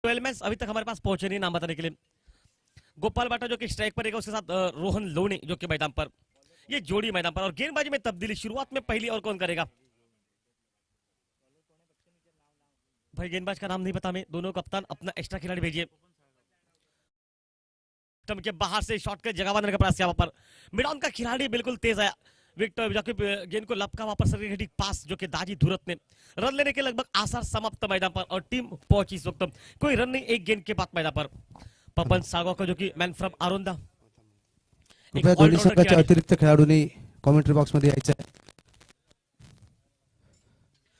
12 match अभी तक हमारे पास पहुंचे नहीं नाम बताने के लिए। गोपाल बाटा जो कि स्ट्राइक पर रहेगा, उसके साथ रोहन लोनी जो कि मैदान पर, ये जोड़ी मैदान पर। और गेंदबाजी में तब्दीली शुरुआत में पहली और कौन करेगा भाई? गेंदबाज का नाम नहीं पता हमें। दोनों कप्तान अपना एक्स्ट्रा खिलाड़ी भेजिए। के बाहर से शॉट के जगह बनाने का प्रयास किया, वहां पर मिड ऑन का खिलाड़ी बिल्कुल तेज आया। विक्टर जाके गेंद को लपका, वापस ठीक पास जो कि दाजी धुरत ने रन लेने के लगभग आसार समाप्त मैदान पर, और टीम पहुंची इस वक्त कोई रन नहीं एक गेंद के बाद मैदान पर। पवन सागवाकर जो कि मॅन फ्रॉम आरोंदा, कृपया दोन्ही संघाच्या अतिरिक्त खेळाडूंनी कॉमेंट्री बॉक्स मध्ये यायचं आहे।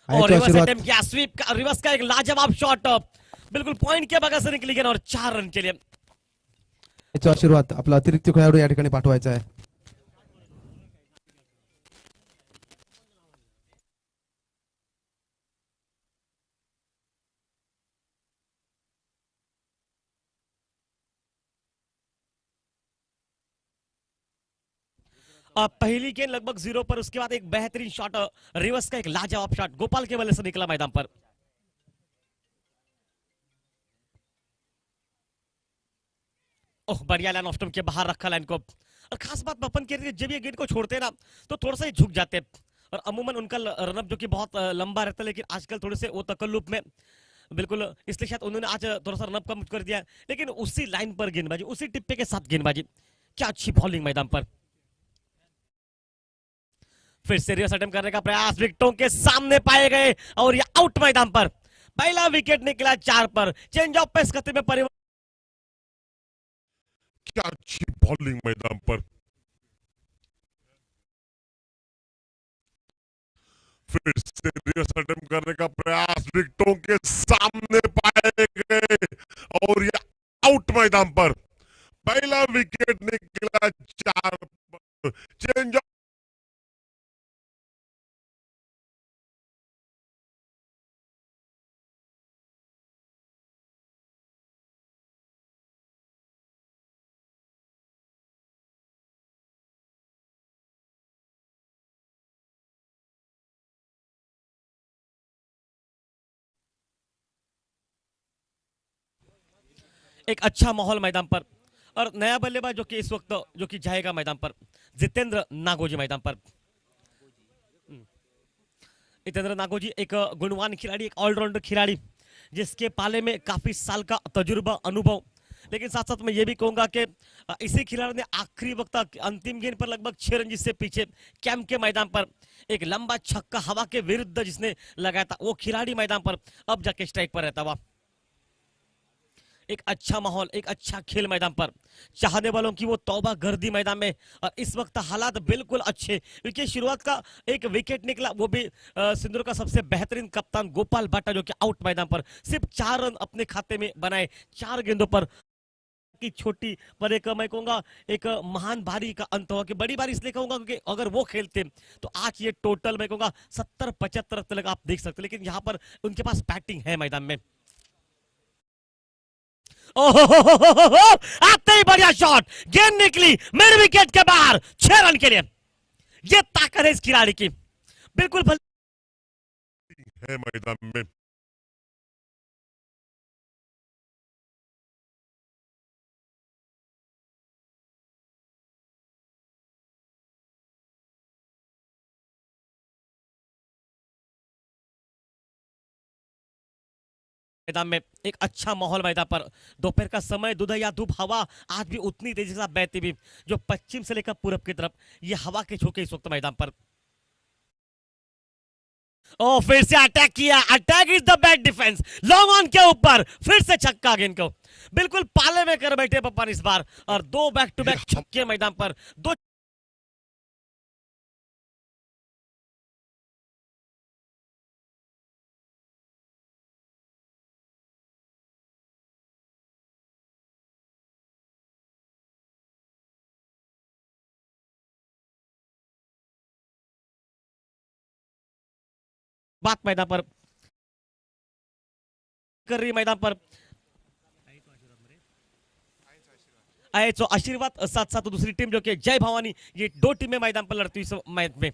और रिवर्स अटेम्प्ट किया, स्वीप का, रिवर्स का एक लाजवाब शॉट बिल्कुल पॉइंट के बगल से निकली गेंद और 4 रन के लिए। आशीर्वाद आपला अतिरिक्त खेळाडू या ठिकाणी पाठवायचा आहे। पहली गेंद लगभग 0 पर, उसके बाद एक बेहतरीन शॉट, रिवर्स का एक लाजवाब शॉट गोपाल के बल्ले से निकला मैदान पर। ओह, बढ़िया लाइन ऑफ स्टंप के बाहर रखा लाइन को। और खास बात बपन के लिए, जब ये गेंद को छोड़ते हैं ना तो थोड़ा सा ही झुक जाते हैं, और अमूमन उनका रनअप जो कि बहुत लंबा रहता है, लेकिन आजकल थोड़े से वो तकल्लुफ में बिल्कुल, इसलिए शायद उन्होंने आज थोड़ा सा रनअप कम कर दिया। लेकिन उसी लाइन पर गेंदबाजी, उसी टिप्पे के साथ गेंदबाजी, क्या अच्छी बॉलिंग मैदान पर। फिर से रिवर्स अटेम्प्ट करने का प्रयास, विकेटों के सामने पाए गए और ये आउट मैदान पर। पहला विकेट निकला 4 पर, चेंज ऑफ पेस खतरे में परिवर्तन। क्या अच्छी बॉलिंग मैदान पर। फिर से रिवर्स अटेम्प्ट करने का प्रयास, विकेटों के सामने पाए गए और ये आउट मैदान पर। पहला विकेट निकला 4 पर, चेंज ऑफ। एक अच्छा माहौल मैदान पर, और नया बल्लेबाज जो कि इस वक्त जो कि जाएगा मैदान पर, जितेंद्र नागोजी मैदान पर। जितेंद्र नागोजी एक गुणवान खिलाड़ी, एक ऑलराउंडर खिलाड़ी, जिसके पाले में काफी साल का तजुर्बा, अनुभव। लेकिन साथ साथ मैं ये भी कहूंगा कि इसी खिलाड़ी ने आखिरी वक्त अंतिम गेंद पर लगभग 6 रन से पीछे कैंप के मैदान पर एक लंबा छक्का हवा के विरुद्ध जिसने लगाया था, वो खिलाड़ी मैदान पर अब जाके स्ट्राइक पर रहता हुआ। एक अच्छा माहौल, एक अच्छा खेल मैदान पर, चाहने वालों की वो तौबा गर्दी मैदान में। और इस वक्त हालात बिल्कुल अच्छे, क्योंकि शुरुआत का एक विकेट निकला, वो भी सिंधु का सबसे बेहतरीन कप्तान गोपाल बाटा जो कि आउट मैदान पर सिर्फ 4 रन अपने खाते में बनाए 4 गेंदों पर। की छोटी पर एक मैं कहूंगा एक महान बारी का अंत हुआ, कि बड़ी बारी इसलिए कहूंगा क्योंकि अगर वो खेलते तो आज ये टोटल मैं कहूंगा 70-75 तक आप देख सकते, लेकिन यहाँ पर उनके पास बैटिंग है मैदान में। ओहो, आते ही बढ़िया शॉट, गेंद निकली मिड विकेट के बाहर 6 रन के लिए। ये ताकत है इस खिलाड़ी की, बिल्कुल है मैदान में। मैदान में एक अच्छा माहौल मैदान पर, दोपहर का समय, दुधया धूप, हवा आज भी उतनी तेजी के साथ बहती भी, जो पश्चिम से लेकर पूरब की तरफ, ये हवा के झोंके इस वक्त मैदान पर। ओ, फिर से अटैक किया, attack is the best defence, long on के ऊपर फिर से छक्का गेंद को बिल्कुल पाले में कर बैठे पप्पन इस बार, और 2 बैक टू बैक छक्के मैदान पर, 2 बात मैदान पर कर रही मैदान पर। तो आशीर्वाद साथ साथ दूसरी टीम जो कि जय भवानी, ये 2 टीमें मैदान पर लड़ती हुई मैच में।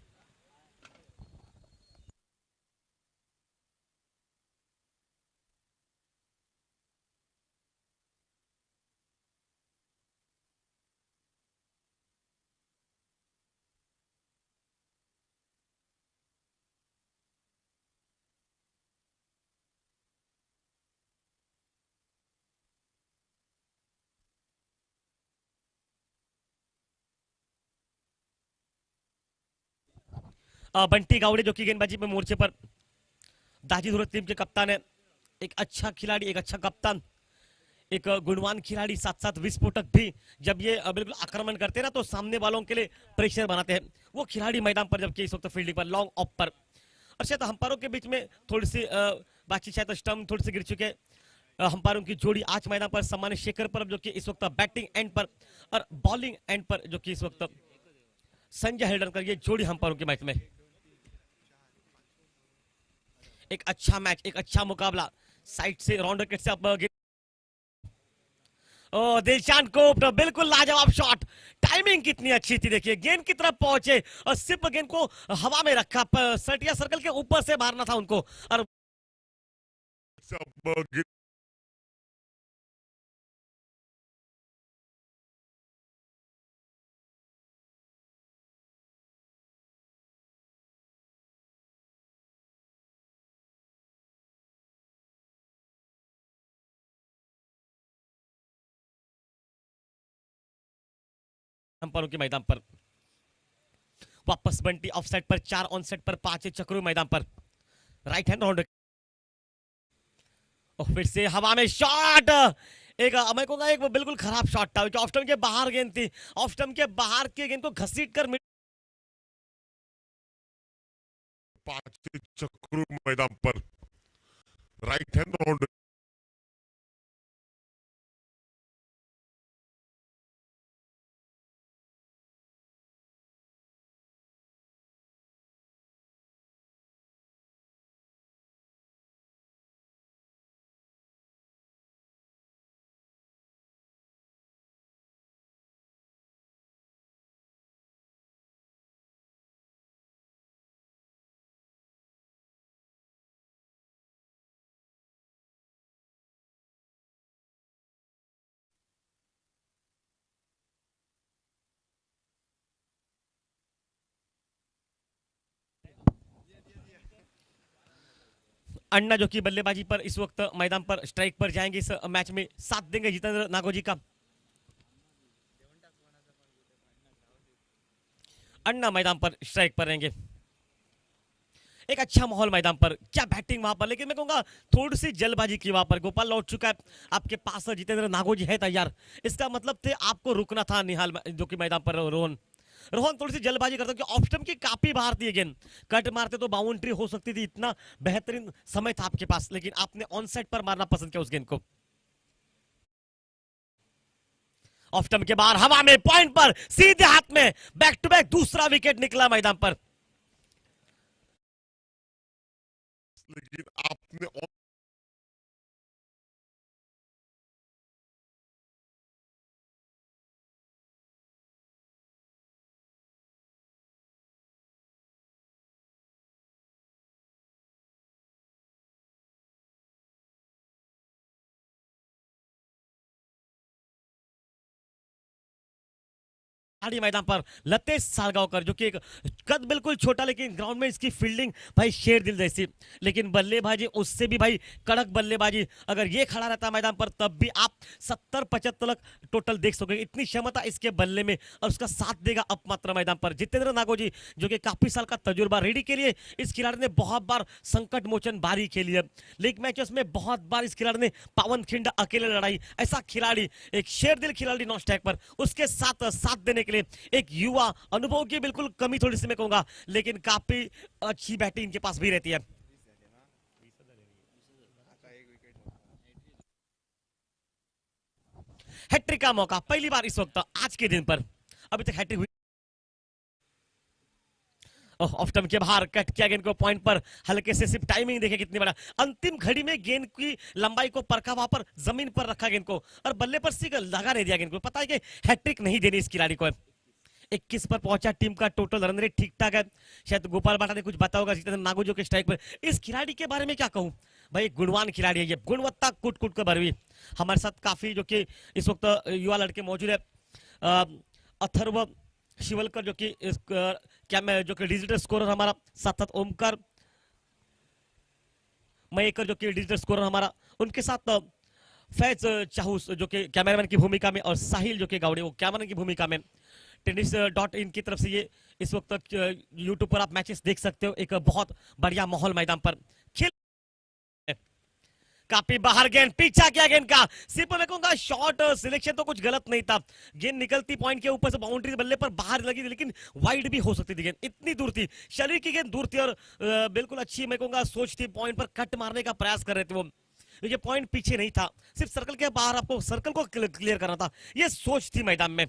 बंटी गावड़े जो कि गेंदबाजी में मोर्चे पर दाजी धुरत टीम के कप्तान है। एक अच्छा खिलाड़ी, एक अच्छा कप्तान, एक गुणवान खिलाड़ी, साथ साथ विस्फोटक भी। जब ये बिल्कुल आक्रमण करते हैं ना तो सामने वालों के लिए प्रेशर बनाते हैं वो खिलाड़ी मैदान पर, जबकि इस वक्त फील्डिंग पर लॉन्ग ऑफ पर। और शायद अंपायरों के बीच में थोड़ी सी बातचीत, शायद स्टंप थोड़ी सी गिर चुके हैं। अंपायरों की जोड़ी आज मैदान पर सम्मानित शेखर परब जो कि इस वक्त बैटिंग एंड पर और बॉलिंग एंड पर जो कि इस वक्त संजय हेल्डनकर, ये जोड़ी अंपायरों के मैच में। एक अच्छा मैच, एक अच्छा मुकाबला साइड से राउंड विकेट से अब दिलशान को बिल्कुल लाजवाब शॉट, टाइमिंग कितनी अच्छी थी, देखिए गेंद की तरफ पहुंचे और सिर्फ गेंद को हवा में रखा, सटिया सर्कल के ऊपर से मारना था उनको। और अंपायरों के मैदान पर वापस बंटी ऑफ साइड पर 4 ऑन साइड पर 5 चक्रू मैदान पर राइट हैंड राउंड और फिर से हवा में शॉट। एक मैं कहूंगा एक बिल्कुल खराब शॉट था, ऑफ स्टंप के बाहर गेंद थी, ऑफ स्टंप के बाहर की गेंद को घसीट कर 5 चक्रू मैदान पर राइट हैंड राउंड अन्ना जो कि बल्लेबाजी पर इस वक्त मैदान पर स्ट्राइक पर जाएंगे, इस मैच में साथ देंगे जितेंद्र नागोजी का। अन्ना मैदान पर स्ट्राइक पर रहेंगे। एक अच्छा माहौल मैदान पर, क्या बैटिंग वहां पर, लेकिन मैं कहूंगा थोड़ी सी जल्दबाजी की वहां पर। गोपाल लौट चुका है आपके पास, जितेंद्र नागोजी है तैयार, इसका मतलब थे आपको रुकना था निहाल जो कि मैदान पर रोहन थोड़ी सी जल्दबाजी करता है, ऑफ स्टंप की काफी बाहर थी गेंद, कट मारते तो बाउंड्री हो सकती थी, इतना बेहतरीन समय था आपके पास, लेकिन आपने ऑन साइड पर मारना पसंद किया उस गेंद को। ऑफ स्टंप के बाहर हवा में पॉइंट पर सीधे हाथ में, बैक टू बैक दूसरा विकेट निकला मैदान पर। लेकिन आपने मैदान पर लतेश सालगांवकर जो कि एक कद बिल्कुल छोटा, लेकिन ग्राउंड में इसकी फील्डिंग भाई शेर दिल जैसी, लेकिन बल्लेबाजी उससे भी भाई कड़क बल्लेबाजी। अगर ये खड़ा रहता मैदान पर तब भी आप 70-75 तक टोटल देख सकोगे, इतनी क्षमता इसके बल्ले में, और उसका साथ देगा अब मात्र मैदान पर जितेंद्र नागोजी जो कि काफी साल का तजुर्बा रेडी के लिए। इस खिलाड़ी ने बहुत बार संकट मोचन बारी खेली है, लीग मैचेस में बहुत बार इस खिलाड़ी ने पावन खिंड अकेले लड़ाई। ऐसा खिलाड़ी, एक शेर दिल खिलाड़ी नॉन स्ट्राइक पर, उसके साथ साथ देने के लिए एक युवा, अनुभव की बिल्कुल कमी थोड़ी सी मैं कहूंगा, लेकिन काफी अच्छी बैटिंग इनके पास भी रहती है। हैट्रिक का मौका पहली बार इस वक्त आज के दिन पर, अभी तक हैट्रिक हुई। ऑफ स्टंप के बाहर कट किया गेंद को पॉइंट पर, हल्के से सिर्फ टाइमिंग देखे कितनी बड़ा, अंतिम घड़ी में गेंद की लंबाई को परखा, वहां पर जमीन पर रखा गेंद को और बल्ले पर सीधा लगा नहीं दिया गेंद को। पता है कि हैट्रिक नहीं देनी इस खिलाड़ी को। 21 पर पहुंचा, टीम का टोटल रन रेट ठीक ठाक है। शायद गोपाल बाटा ने कुछ बताया होगा जितेंद्र नागोजी के स्ट्राइक पर। इस खिलाड़ी के बारे में क्या कहूं भाई, गुणवान खिलाड़ी है ये, गुणवत्ता कुट कुट कर भरवी। हमारे साथ काफी जो कि इस वक्त युवा लड़के मौजूद है, अथर्व शिवलकर जो कि क्या मैं जो कि डिजिटल स्कोरर हमारा, साथ साथ ओमकार मयेकर जो कि डिजिटल स्कोरर हमारा, उनके साथ फैज चाहूस जो कि कैमरामैन की भूमिका में, और साहिल जो कि गावड़े वो कैमरामैन की भूमिका में। टेनिस डॉट इन की तरफ से ये इस वक्त यूट्यूब पर आप मैचेस देख सकते हो। एक बहुत बढ़िया माहौल मैदान पर खेल, काफी बाहर गेंद, पीछा किया गेंद का, सिर्फ मैं कहूंगा शॉट सिलेक्शन तो कुछ गलत नहीं था। गेंद निकलती पॉइंट के ऊपर से बाउंड्री बल्ले पर बाहर लगी थी, लेकिन वाइड भी हो सकती थी। गेंद इतनी दूर थी, शरीर की गेंद दूर थी और बिल्कुल अच्छी मैं कहूंगा सोच थी। पॉइंट पर कट मारने का प्रयास कर रहे थे वो, ये पॉइंट पीछे नहीं था, सिर्फ सर्कल के बाहर आपको सर्कल को क्लियर करना था, ये सोच थी मैदान में।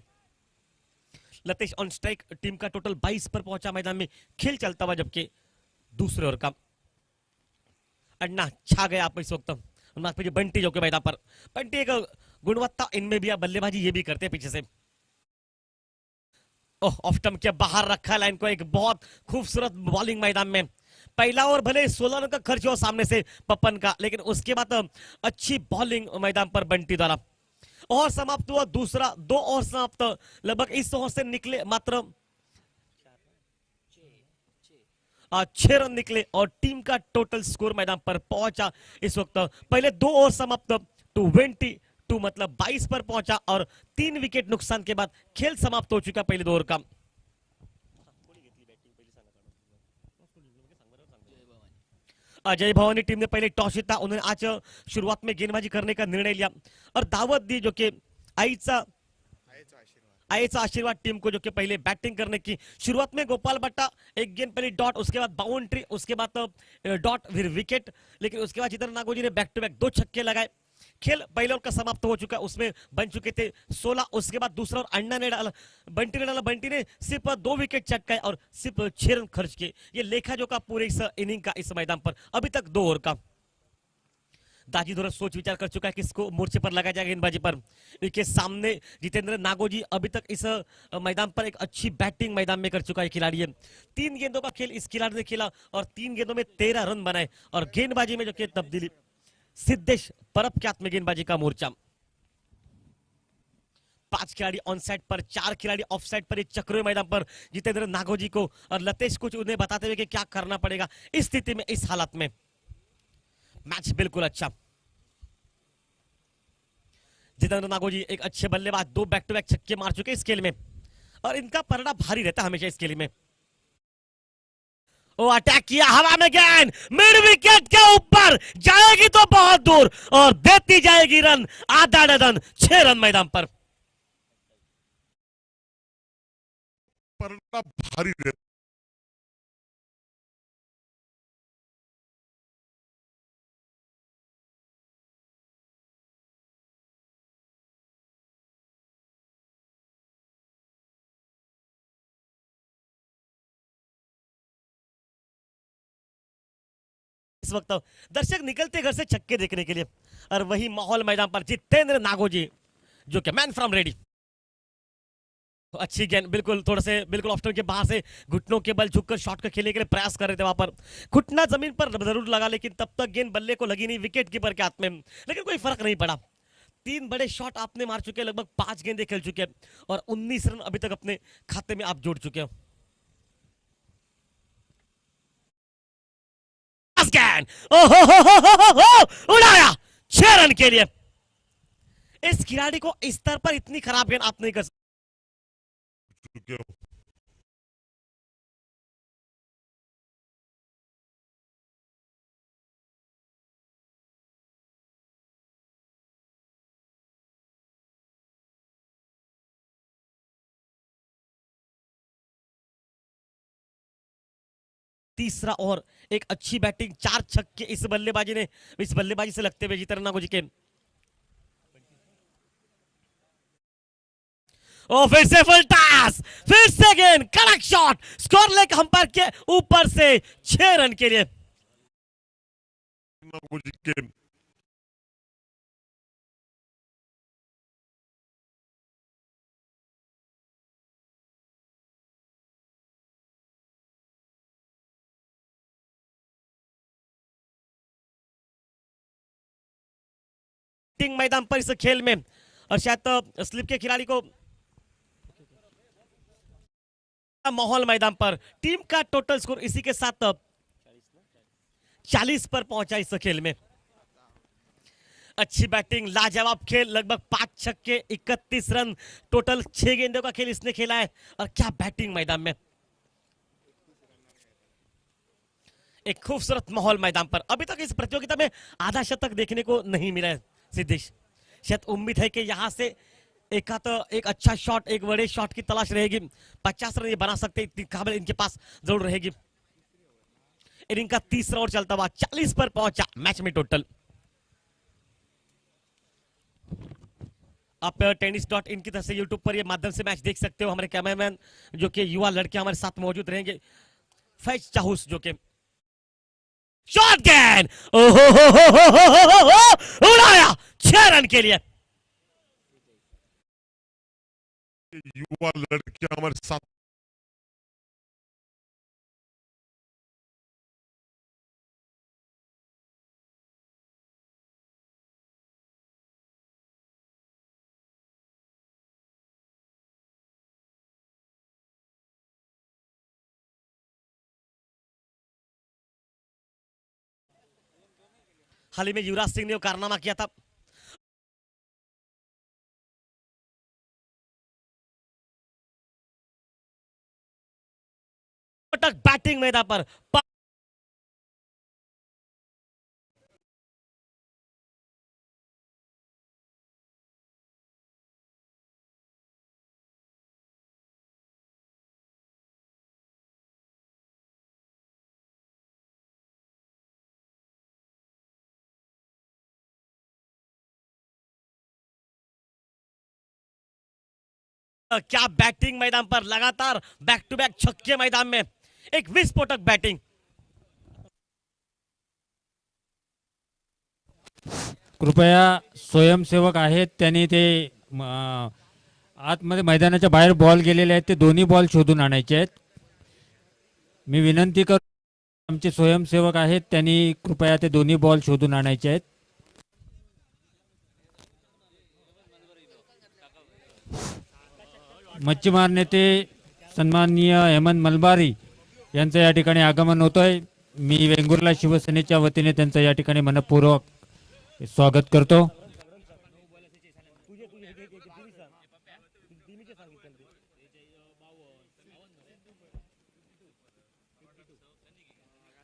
लतेश ऑन स्ट्राइक, टीम का टोटल 22 पर पहुंचा मैदान में, खेल चलता हुआ, जबकि दूसरे ओवर का अन्ना छा गया आप इस वक्त। बंटी जो के मैदान पर, बंटी एक गुणवत्ता इनमें भी, बल्लेबाजी ये भी करते हैं पीछे से। ओह, ऑफ स्टंप के बाहर रखा लाइन को, एक बहुत खूबसूरत बॉलिंग मैदान में। पहला ओवर भले 16 रन का खर्च हुआ सामने से पपन का, लेकिन उसके बाद अच्छी बॉलिंग मैदान पर बंटी द्वारा। और समाप्त हुआ दूसरा, 2 ओवर समाप्त, लगभग इस ओवर से निकले मात्र 6 रन निकले और टीम का टोटल स्कोर मैदान पर पहुंचा इस वक्त। पहले 2 ओवर समाप्त, 22 मतलब 22 पर पहुंचा और 3 विकेट नुकसान के बाद खेल समाप्त हो चुका पहले 2 ओवर का। अजय भवानी टीम ने पहले टॉस जीता, उन्होंने आज शुरुआत में गेंदबाजी करने का निर्णय लिया और दावत दी, जो कि आईचा आशीर्वाद टीम को, जो कि पहले बैटिंग करने की। शुरुआत में गोपाल भट्टा एक गेंद पहले डॉट, उसके बाद बाउंड्री, उसके बाद डॉट, फिर विकेट, लेकिन उसके बाद जितेंद्र नागोजी ने बैक टू बैक 2 छक्के लगाए। खेल पहले ओवर का समाप्त हो चुका, उसमें बन चुके थे 16। उसके बाद दूसरा ओवर अन्ना ने डाला, बंटी ने डाला, बंटी ने सिर्फ 2 विकेट चटकाए और सिर्फ 6 रन खर्च किए। ये लेखा जो का पूरे इस इनिंग का इस मैदान पर अभी तक 2 ओवर का। दाजी थोड़ा सोच विचार कर चुका है किसको मोर्चे पर लगाया जाएगा गेंदबाजी पर। इनके सामने जितेंद्र नागोजी अभी तक इस मैदान पर एक अच्छी बैटिंग मैदान में कर चुका है खिलाड़ी है। 3 गेंदों का खेल इस खिलाड़ी ने खेला और 3 गेंदों में 13 रन बनाए और गेंदबाजी में जो कि तब्दीली, सिद्धेश परब के हाथ में गेंदबाजी का मोर्चा। 5 खिलाड़ी ऑन साइड पर, 4 खिलाड़ी ऑफ साइड पर, एक चक्रों मैदान पर जितेंद्र नागोजी को और लतेश कुछ उन्हें बताते हुए कि क्या करना पड़ेगा इस स्थिति में, इस हालत में। मैच बिल्कुल अच्छा, जितेंद्र नागोजी एक अच्छे बल्लेबाज, 2 बैक टू बैक छक्के मार चुके इस खेल में और इनका पलड़ा भारी रहता है हमेशा इस खेल में। ओ, अटैक किया, हवा में गेंद मिड विकेट के ऊपर जाएगी तो बहुत दूर और देती जाएगी रन, आधा डजन, 6 रन मैदान पर। पलड़ा भारी रहता, इस वक्त दर्शक निकलते घर से छक्के देखने के लिए और वही माहौल मैदान पर जितेंद्र नागोजी, जो कि मैन फ्रॉम रेडी। अच्छी गेंद, बिल्कुल थोड़ा से बिल्कुल ऑफ स्टंप के बाहर से घुटनों के बल झुककर शॉट को खेलने के लिए प्रयास कर रहे थे। वहां पर घुटना जमीन पर जरूर लगा, लेकिन तब तक गेंद बल्ले को लगी नहीं, विकेट कीपर के हाथ में, लेकिन कोई फर्क नहीं पड़ा। 3 बड़े शॉट आपने मार चुके, लगभग 5 गेंदें खेल चुके और 19 रन अभी तक अपने खाते में आप जोड़ चुके हो। उड़ाया 6 रन के लिए। इस खिलाड़ी को इस स्तर पर इतनी खराब गेंद आप नहीं कर चुके हो। तीसरा ओवर, एक अच्छी बैटिंग, 4 छक्के इस बल्लेबाजी ने, इस बल्लेबाजी से लगते हुए जितेंद्र नागोजी के। ओ, फिर से फुल टॉस, फिर से गेंद, कड़क शॉट, स्कोर लेग अंपायर के ऊपर से 6 रन के लिए। नागोजी के मैदान पर इस खेल में और शायद स्लिप के खिलाड़ी को माहौल मैदान पर टीम का टोटल स्कोर इसी के साथ 40 पर पहुंचा इस खेल में। अच्छी बैटिंग, लाजवाब खेल, लगभग 5 छक्के 31 रन, टोटल 6 गेंदों का खेल इसने खेला है। और क्या बैटिंग मैदान में, एक खूबसूरत माहौल मैदान पर। अभी तक इस प्रतियोगिता में आधा शतक देखने को नहीं मिला है सिद्धेश। शायद उम्मीद है कि यहां से एक अच्छा शॉट, एक बड़े शॉट की तलाश रहेगी। 50 रन ये बना सकते, इतनी काबिल इनके पास जरूर रहेगी। इनिंग का तीसरा ओवर चलता हुआ 40 पर पहुंचा मैच में टोटल। आप tennis.in की तरफ से यूट्यूब पर ये माध्यम से मैच देख सकते हो। हमारे कैमरामैन जो कि युवा लड़के हमारे साथ मौजूद रहेंगे, फैज चाहूस, जो कि शॉट गेंद, ओहो उड़ाया 6 रन के लिए। युवा लड़के हमारे साथ हाल ही में युवराज सिंह ने वो कारनामा किया था। बैटिंग मैदान पर क्या बैटिंग मैदान पर, लगातार बैक टू बैक छक्के मैदान में, एक विस्फोटक बैटिंग। कृपया स्वयंसेवक आहेत त्यांनी ते आतमध्ये मैदानाच्या बाहेर बॉल गेलेले आहेत, ते दोन्ही बॉल शोधून आणायचे आहेत। मी विनंती करतो, आमचे स्वयंसेवक आहेत त्यांनी कृपया ते दोन्ही बॉल शोधून आणायचे आहेत। मच्छीमार नेते सन्माननीय हेमंत मलबारी यांचं या ठिकाणी आगमन होतोय। मी वेंगुर्ला शिवसेनेच्या वतीने त्यांचं या ठिकाणी मनपूर्वक स्वागत करतो।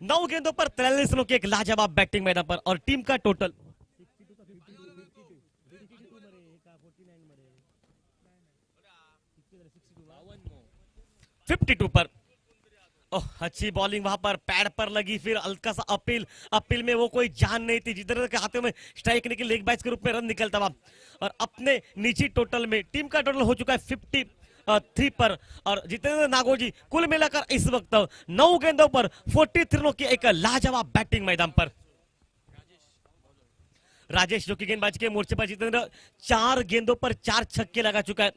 9 गेंदों पर 43 रनों की एक लाजवाब बैटिंग मैदान पर, और टीम का टोटल 52 पर। ओह, अच्छी बॉलिंग वहां पर पैड पर लगी, फिर हल्का सा अपील में वो कोई जान नहीं थी। जितने के हाथों में स्ट्राइक निकली, लेग बाइज के रूप में रन निकलता हुआ, और अपने निजी टोटल में टीम का टोटल हो चुका है 53 पर। और जितेंद्र नागोजी कुल मिलाकर इस वक्त 9 गेंदों पर 43 रनों की एक लाजवाब बैटिंग मैदान पर। राजेश जो कि गेंदबाजी के मोर्चे पर, जितेंद्र 4 गेंदों पर 4 छक्के लगा चुका है।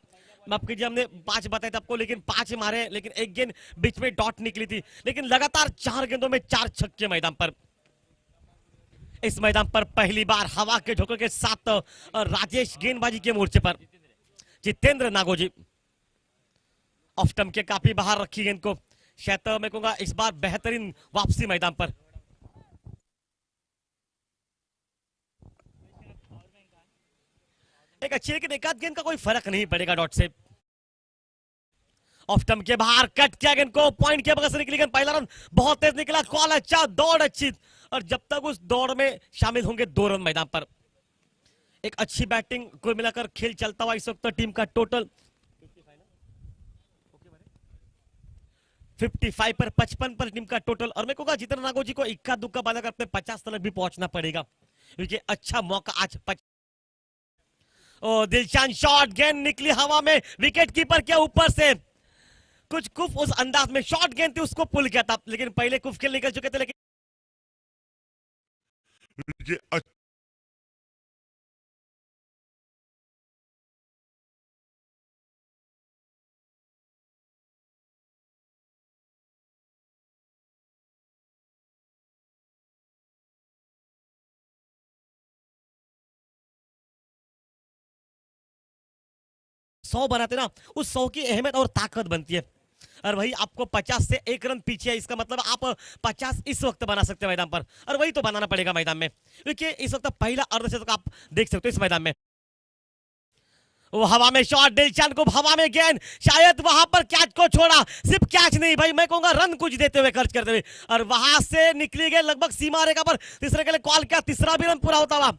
माफ कीजिए, हमने 5 बताए थे आपको, लेकिन 5 मारे, लेकिन एक गेंद बीच में डॉट निकली थी। लेकिन लगातार 4 गेंदों में 4 छक्के मैदान पर। इस मैदान पर पहली बार हवा के झोंके के साथ राजेश गेंदबाजी के मोर्चे पर। जितेंद्र नागोजी ऑफ स्टंप के काफी बाहर रखी गेंद को, शायद मैं कहूंगा इस बार बेहतरीन वापसी मैदान पर। एक अच्छी, लेकिन एकाध गेंद का कोई फर्क नहीं पड़ेगा डॉट से। ऑफ स्टंप के बाहर कट किया गेंद को, पॉइंट के बगल से निकली गेंद, पहला रन बहुत तेज निकला, कॉल अच्छा, दौड़ अच्छी, और जब तक उस दौड़ में शामिल होंगे 2 रन मैदान पर। एक अच्छी बैटिंग, कुल मिलाकर खेल चलता हुआ इस वक्त टीम का टोटल 55 पर 55 पर टीम का टोटल। और मैं कहूंगा जितेंद्र नागोजी को इक्का दुक्का बनाकर अपने 50 तक भी पहुंचना पड़ेगा, क्योंकि अच्छा मौका आज। ओ, दिलशान शॉट, गेंद निकली हवा में, विकेट कीपर के ऊपर से कुछ कुफ उस अंदाज में शॉट गेंद थी, उसको पुल किया था, लेकिन पहले कुफ खेल निकल चुके थे। लेकिन ये 100 बनाते ना, उस 100 की अहमियत और ताकत बनती है। और वही आपको 50 से 1 रन पीछे है, इसका मतलब आप 50 इस वक्त बना सकते हैं मैदान पर, और वही तो बनाना पड़ेगा मैदान में, क्योंकि इस वक्त पहला अर्धशतक आप देख सकते हो इस मैदान में। वो हवा में शॉट, दिलचंद को हवा में गेंद, शायद वहां पर कैच को छोड़ा, सिर्फ कैच नहीं भाई, मैं कहूंगा रन कुछ देते हुए, खर्च करते हुए, और वहां से निकली गई लगभग सीमा रेखा पर, तीसरे के लिए कॉल किया, तीसरा भी रन पूरा होता हुआ।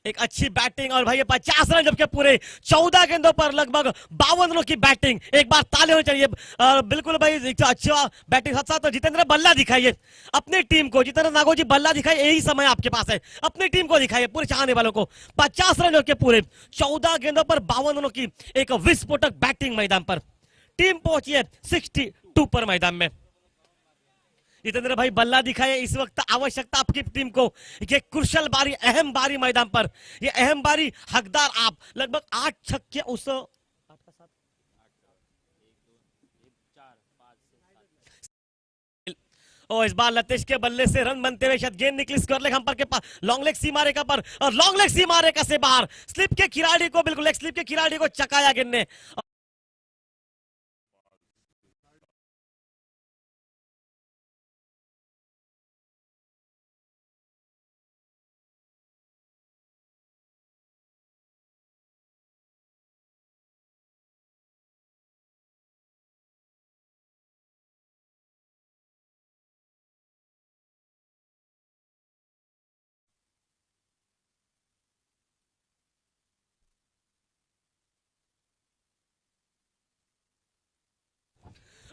एक अच्छी बैटिंग, और भाई 50 रन जबकि पूरे 14 गेंदों पर लगभग 52 रनों की बैटिंग, एक बार ताले होने चाहिए। बिल्कुल भाई अच्छा बैटिंग, साथ साथ जितेंद्र बल्ला दिखाइए अपनी टीम को, जितेंद्र नागोजी बल्ला दिखाइए, यही समय आपके पास है, अपनी टीम को दिखाइए, पूरे चाहने वालों को। 50 रन के पूरे 14 गेंदों पर 52 रनों की एक विस्फोटक बैटिंग मैदान पर, टीम पहुंची है 62 पर मैदान में। जितेंद्र भाई बल्ला दिखाए, इस वक्त आवश्यकता आपकी टीम को, ये कुशल बारी, अहम बारी मैदान पर, ये अहम बारी, हकदार आप, लगभग 8 छक्के उस और इस बार लतेश के बल्ले से रन बनते हुए शायद गेंद निकली स्क्वायर लेग हम्पर के पास, लॉन्ग लेग सीमा रेखा पर, और लॉन्ग लेग सीमा रेखा से बाहर, स्लिप के खिलाड़ी को, बिल्कुल लेग स्लिप के खिलाड़ी को चकाया गेंद ने।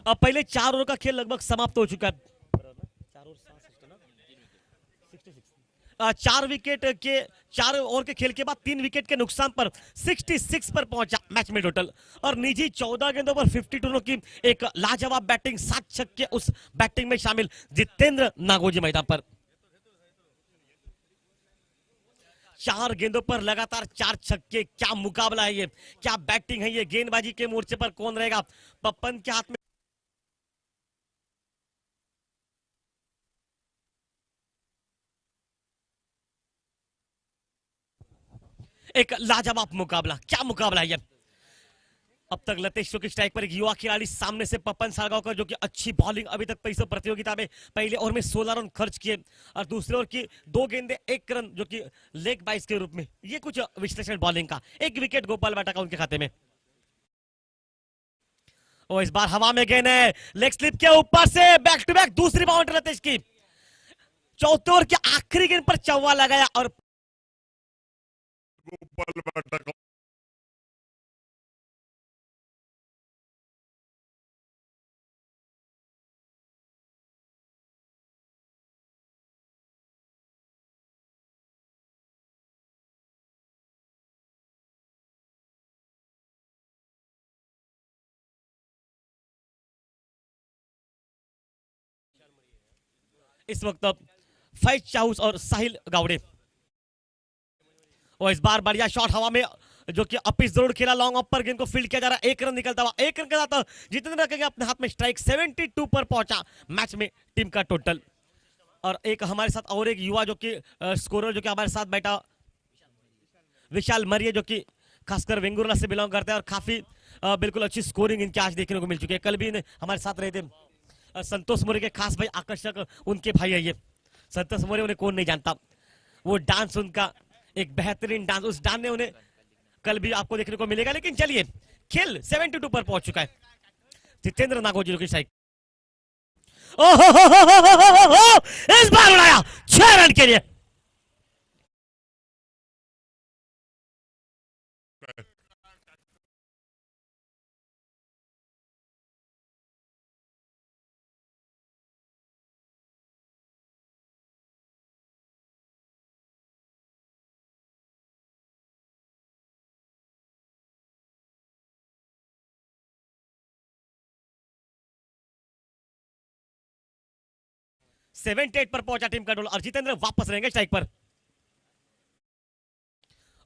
अब पहले 4 ओवर का खेल लगभग समाप्त हो चुका है। 4 विकेट के 4 ओवर के खेल के बाद 3 विकेट के नुकसान पर 66 पर पहुंचा मैच में टोटल, और निजी 14 गेंदों पर 52 रनों की एक लाजवाब बैटिंग, 7 छक्के उस बैटिंग में शामिल जितेंद्र नागोजी मैदान पर। 4 गेंदों पर लगातार 4 छक्के, क्या मुकाबला है ये, क्या बैटिंग है ये, गेंदबाजी के मोर्चे पर कौन रहेगा, पप्पन के हाथ में एक लाजवाब मुकाबला, क्या मुकाबला है ये। अब तक लतेश की स्ट्राइक पर एक युवा खिलाड़ी, सामने से पप्पन सारगांवकर जो कि अच्छी बॉलिंग, अभी तक इस प्रतियोगिता में पहले ओवर में 16 रन खर्च किए, और दूसरे ओवर की 2 गेंदे 1 रन जो कि लेग बाइस के रूप में, ये कुछ विश्लेषण बॉलिंग का। 1 विकेट गोपाल बाटा का उनके खाते में, और इस बार हवा में गेंद है, लेग स्लिप के ऊपर से बैक टू बैक दूसरी बाउंड्री लतेश की, चौथे ओवर के आखिरी गेंद पर चौवा लगाया, और गोपाल बाटा का 'इस वक्त फैज चाउस और साहिल गावड़े, और इस बार बढ़िया शॉट हवा में जो कि अपिस जरूर खेला, लॉन्ग ऑफ पर गेंद को फील्ड किया जा रहा है, 1 रन निकलता हुआ, 1 रन के साथ जितेंद्र रखेंगे अपने हाथ में स्ट्राइक, 72 पर पहुंचा मैच में टीम का टोटल। और एक हमारे साथ और एक युवा जो कि स्कोरर जो कि हमारे साथ बैठा, विशाल मरिये, जो कि खासकर वेंगुर्ला से बिलोंग करते हैं, और काफी बिल्कुल अच्छी स्कोरिंग इनके आज देखने को मिल चुकी है। कल भी हमारे साथ रहे थे संतोष मोरे के खास भाई, आकर्षक उनके भाई है ये संतोष मोरे, उन्हें कौन नहीं जानता, वो डांस उनका एक बेहतरीन डांस, उस डांस ने उन्हें कल भी आपको देखने को मिलेगा। लेकिन चलिए, खेल 72 पर पहुंच चुका है, जितेंद्र नागोजी की स्ट्राइक, इस बार उड़ाया 6 रन के लिए। सेवेंटी 8 पर पहुंचा टीम का टोटल, और जितेंद्र वापस रहेंगे स्ट्राइक पर,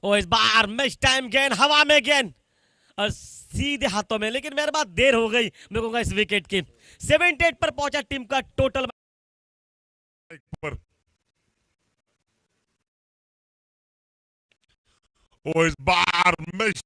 और इस बार मिस टाइम गेंद, हवा में गेंद और सीधे हाथों में, लेकिन मेरे बाद देर हो गई, मैं कहूंगा इस विकेट की। 78 पर पहुंचा टीम का टोटल पर, और इस बार मिस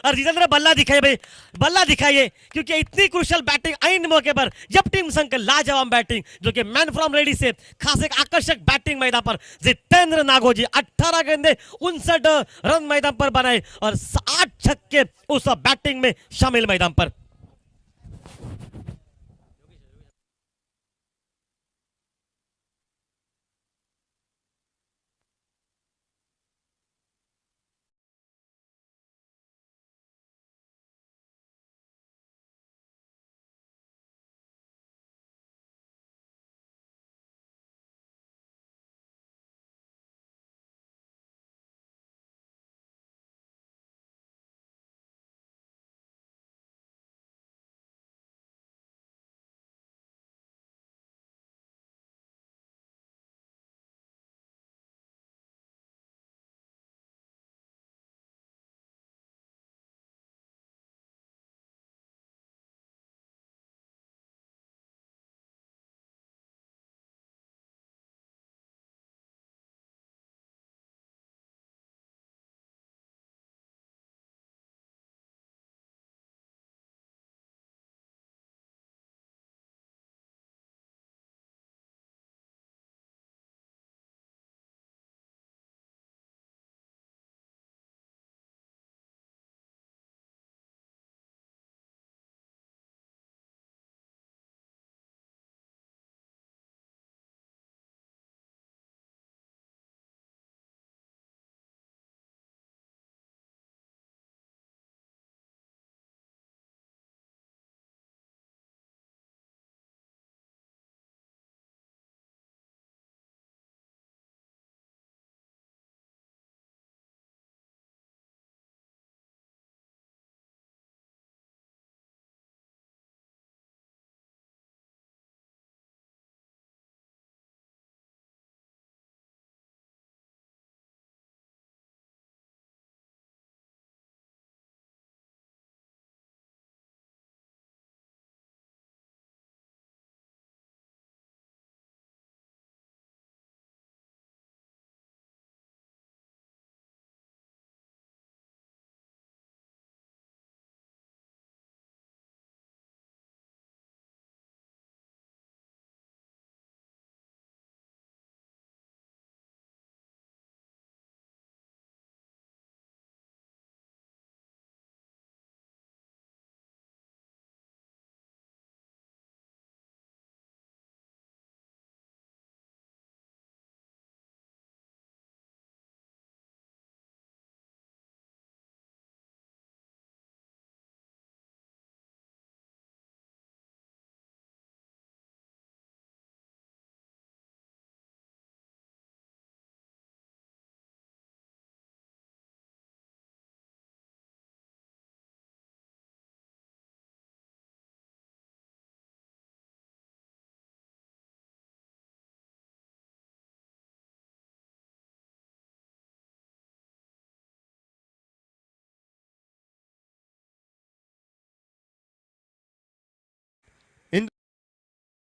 और जितेंद्र बल्ला दिखाइए भाई, बल्ला दिखाइए, क्योंकि इतनी क्रुशियल बैटिंग आइन मौके पर जब टीम संघ लाजवाब बैटिंग जो कि मैन फ्रॉम रेडी से खास एक आकर्षक बैटिंग मैदान पर जितेंद्र नागोजी 18 गेंदे 59 रन मैदान पर बनाए और 8 छक्के उस बैटिंग में शामिल मैदान पर।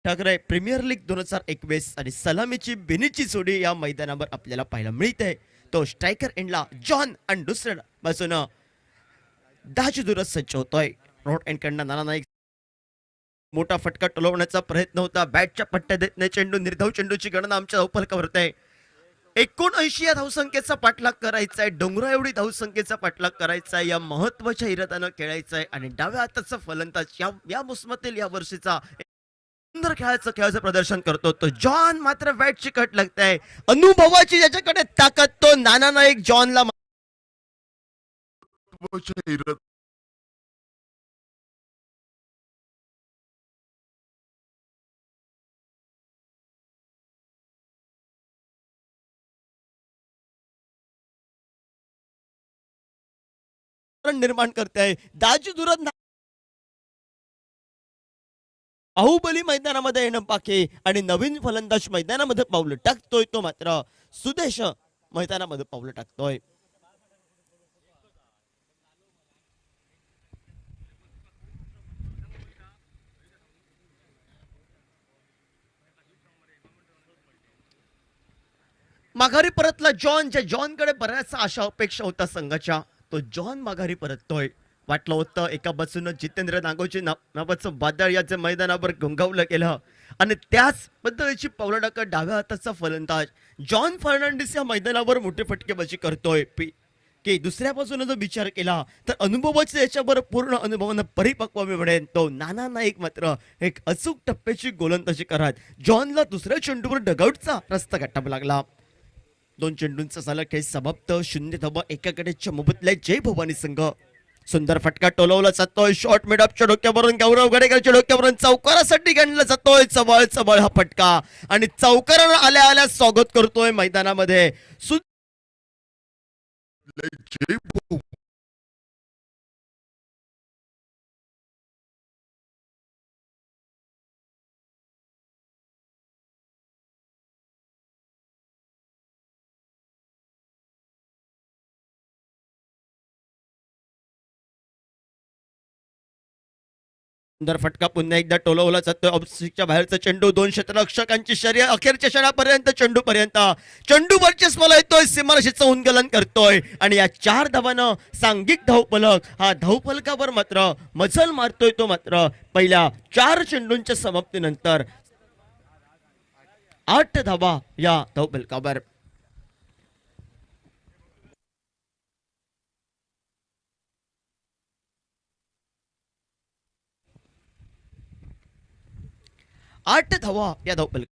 ठाकरे प्रीमियर लीग 2021 आणि सलामीची बिनीची जोडी या मैदानावर आपल्याला पाहायला मिळते. तो स्ट्रायकर एंडला जॉन आणि दुसऱ्या बाजूनं दाजदुरस सज्ज होतोय. रोड एंडकडनं नाना नाईक मोठा फटका टोलवण्याचा प्रयत्न होता. बॅटच्या पट्ट्या देत नाही चेंडू, निर्धाव चेंडूची गणना आमच्या धावफलकावर होते. 79 या धावसंख्येचा पाठलाग करायचा आहे, डोंगरा एवढी धावसंख्येचा पाठलाग करायचा आहे, या महत्वाच्या इराद्यानं खेळायचं आहे. आणि डाव्या हाताचा फलंदाज या मोसमातील या वर्षीचा सुंदर खेळाचं प्रदर्शन करतो तो जॉन. मात्र बॅटची कट लागते, अनुभवाची ज्याच्याकडे ताकद तो नाना नाईक जॉनला निर्माण करते आहे. दाजी दुरत बाहुबली मैदानामध्ये येणं बाकी आणि नवीन फलंदाज मैदानामध्ये पावलं टाकतोय तो मात्र सुदेश मैदानामध्ये पावलं टाकतोय. माघारी परतला जॉन. ज्या जॉनकडे बऱ्याचशा आशा अपेक्षा होता संघाच्या, तो जॉन माघारी परततोय. वाटलं होतं एका बाजूनं जितेंद्र नागोजी नावाचं वादळ याचं मैदानावर घोंघावलं गेलं आणि त्याच पद्धतीची पावलं टाकत डाव्या हाताचा फलंदाज जॉन फर्नांडिस या मैदानावर मोठे फटकेबाजी करतोय की दुसऱ्या बाजूने जर विचार केला तर अनुभवाचे याच्यावर पूर्ण अनुभवानं परिपक्व मी म्हणेन तो नाना नाईक मात्र एक अचूक टप्प्याची गोलंदाजी करत जॉनला दुसऱ्या चेंडूवर डगआउटचा रस्ता गाठावा लागला. 2 चेंडूंचा झाला खेळ समाप्त. 0 धावा एकाकडे चमबुतल्या जय भवानी संघ. सुंदर फटका टोलवला जातोय. शॉर्ट मिड ऑफच्या डोक्यावरून गौरव गडेकरच्या डोक्यावरून चौकारासाठी गणला जातोय. चवळ चवळ हा फटका आणि चौकारानं आल्या आल्या स्वागत करतोय मैदानामध्ये जय भो- सुंदर फटका पुन्हा एकदा टोलवला जातोय. ऑफस्टिकच्या बाहेरचा चेंडू 2 क्षेत्ररक्षकांची शर्यत अखेरच्या क्षणापर्यंत चेंडू वर्चस्वाला येतोय. सीमारेषेचं उल्लंघन करतोय आणि या 4 धावानं सांघिक धावफलक हा धावफलकावर मात्र मजल मारतोय तो मात्र पहिल्या 4 चेंडूंच्या समाप्तीनंतर 8 धावा या धावफलकावर. आठ धावा या धावफलक.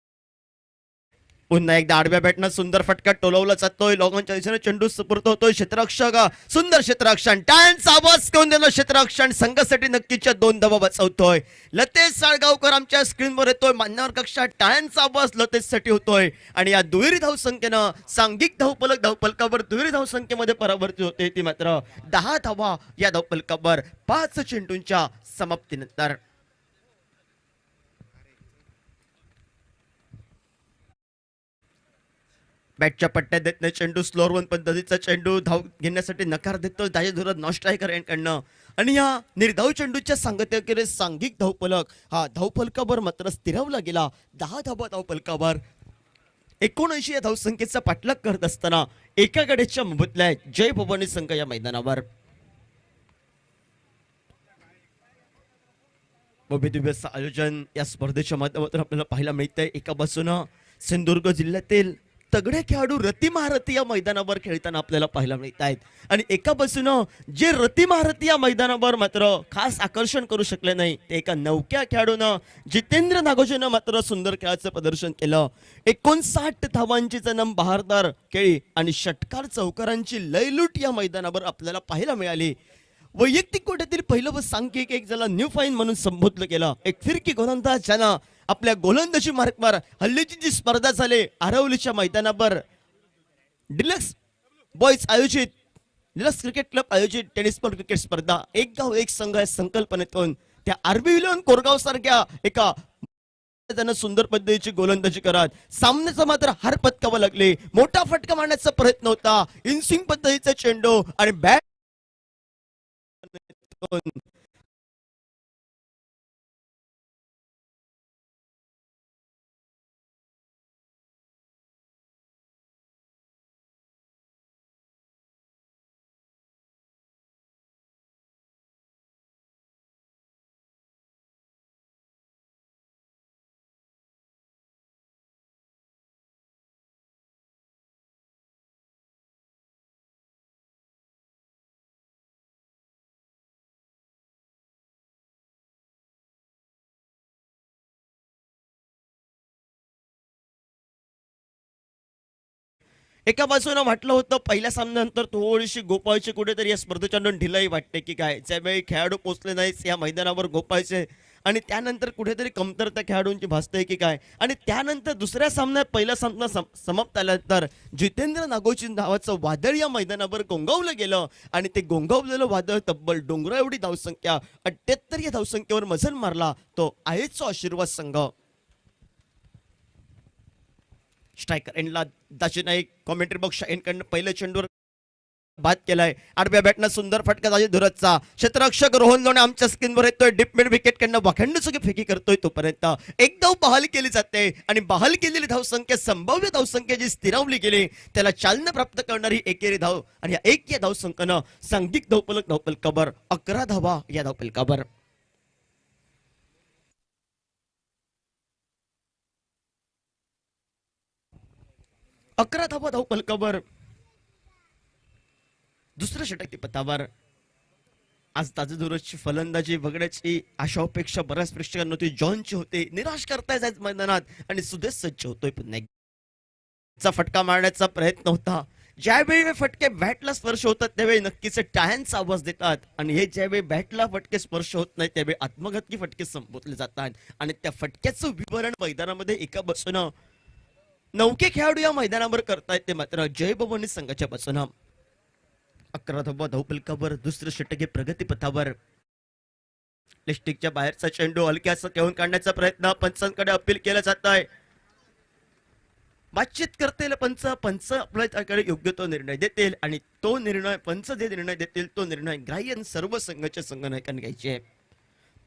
पुन्हा एकदा आडव्या बॅटनं सुंदर फटका टोलवला जातोय. लोकांच्या दिशेने चेंडू सुपूर्त होतोय. क्षेत्ररक्षक सुंदर क्षेत्ररक्षण टाळ्यांचा आवाज घेऊन देणं क्षेत्ररक्षण संघासाठी नक्कीच्या 2 धावा वाचवतोय. लतेश साळगावकर आमच्या स्क्रीनवर येतोय. मान्यवर कक्षात टाळ्यांचा आवाज लतेशसाठी होतोय आणि या दुहेरी धावसंख्येनं सांघिक धावफलकावर दुहेरी धावसंख्येमध्ये परावर्तित होते ती मात्र 10 धावा या धावफलकावर 5 चेंडूंच्या समाप्तीनंतर. बॅटच्या पट्ट्यात देत नाही चेंडू. स्लोअर 1 पद्धतीचा चेंडू धाव घेण्यासाठी नकार देतो दाजी धुरत नॉन स्ट्रायकर यांकडनं आणि या निर्धाव चेंडूच्या सांगतेखेरीज सांघिक धावफलक हा धावफलकावर मात्र स्थिरावला गेला. 10 धावा धावफलकावर. 79 या धावसंख्येचा पाठलाग करत असताना एका गड्याच्या मुबतल्या जय भवानी संघ या मैदानावर. भव्यदिव्य असं आयोजन या स्पर्धेच्या माध्यमातून आपल्याला पाहायला मिळतंय. एका बाजूनं सिंधुदुर्ग जिल्ह्यातील तगडे खेळाडू रतिमहारथी या मैदानावर खेळताना आपल्याला पाहायला मिळत आहेत आणि एका बाजूनं जे रतिमहारथी या मैदानावर मात्र खास आकर्षण करू शकले नाही ते एका नवक्या खेळाडूनं जितेंद्र नागोजीनं मात्र सुंदर खेळाचं प्रदर्शन केलं. 59 धावांची जन्म बहारदार खेळी आणि षटकार चौकारांची लयलूट या मैदानावर आपल्याला पाहायला मिळाली. वैयक्तिक कोट्यातील पहिलं व सांख्यिक एक ज्याला न्यू फाईन म्हणून संबोधलं गेलं. एक फिरकी गोलंदाज ज्यानं आपल्या गोलंदाजी मार्गवर हल्लीची जी स्पर्धा झाली आरवलीच्या मैदानावर डिलक्स बॉयज आयोजित डिलक्स क्रिकेट क्लब आयोजित टेनिस बॉल क्रिकेट स्पर्धा एक गाव एक संघ या संकल्पनेतून त्या आरबी विलन कोरगाव सारख्या एका त्यानं सुंदर पद्धतीची गोलंदाजी करत सामन्याचा मात्र हार पत्कावा लागले. मोठा फटका मारण्याचा प्रयत्न होता. इनस्विंग पद्धतीचा चेंडू आणि बॅट एका बाजूने म्हटलं होतं पहिल्या सामन्यानंतर थोडीशी गोपाळची कुठेतरी या स्पर्धेच्या ढिलाई वाटते की काय ज्यावेळी खेळाडू पोचले नाहीत या मैदानावर गोपाळचे आणि त्यानंतर कुठेतरी कमतरता खेळाडूंची भासते की काय आणि त्यानंतर दुसऱ्या सामन्यात पहिला सामना समाप्त झाल्यानंतर जितेंद्र नागोजी नावाचं वादळ या मैदानावर गोंगावलं गेलं आणि ते गोंगावलेलं वादळ तब्बल डोंगरा एवढी धावसंख्या 78 या धावसंख्येवर मजल मारला तो आयचा आशीर्वाद संघ. स्ट्रायकर एंडला दाशी नाईक कॉमेंट्री बॉक्सच्या एंडकडनं पहिल्या चेंडूवर बाद केलाय. आडव्या बॅटनं सुंदर फटका दाजी धुरतचा. क्षेत्ररक्षक रोहन लोणे आमच्या स्क्रीनवर येतोय. डीप मिड विकेट कडनं वाखंड सगळी फेकी करतोय. तोपर्यंत एक धाव बहाल केली जाते आणि बहाल केलेली धावसंख्या संभाव्य धावसंख्या जी स्थिरावली गेली त्याला चालना प्राप्त करणारी एकेरी धाव आणि या एक या धावसंख्येनं सांघिक धावफलकावर 11 धावा या धावफलकावर. अकरा धावा धावफलकावर दुसऱ्या षटकपथावर. आज ताजदुरची फलंदाजी बघण्याची आशा अपेक्षा बऱ्याच प्रेक्षकांना होती. जॉनची होते. निराश करताय जायचं मैदानात आणि सुदेश सज्ज होतोय. पुन्हा एकदा फटका मारण्याचा प्रयत्न होता. ज्यावेळी हे फटके बॅटला स्पर्श होतात त्यावेळी नक्कीच टाळ्यांचा आवाज देतात आणि हे ज्यावेळी बॅटला फटके स्पर्श होत नाही त्यावेळी आत्मघातकी फटके संबोधले जातात आणि त्या फटक्याचं विवरण मैदानामध्ये एका बाजूनं 9 खेळाडू या मैदानावर करतायत ते मात्र जय भवानी संघाच्या बाजूनं. 11 धावा धावफलकावर दुसरं षटक प्रगतीपथावर. लिस्टिकच्या बाहेरचा चेंडू हलक्याचा खेळून काढण्याचा प्रयत्न पंचांकडे अपील केला जात आहे. बातचीत करतील पंच आपल्याकडे योग्य तो निर्णय देतील आणि तो निर्णय पंच जे निर्णय देतील तो निर्णय ग्राह्य सर्व संघाच्या संघनायकांनी घ्यायचे आहे.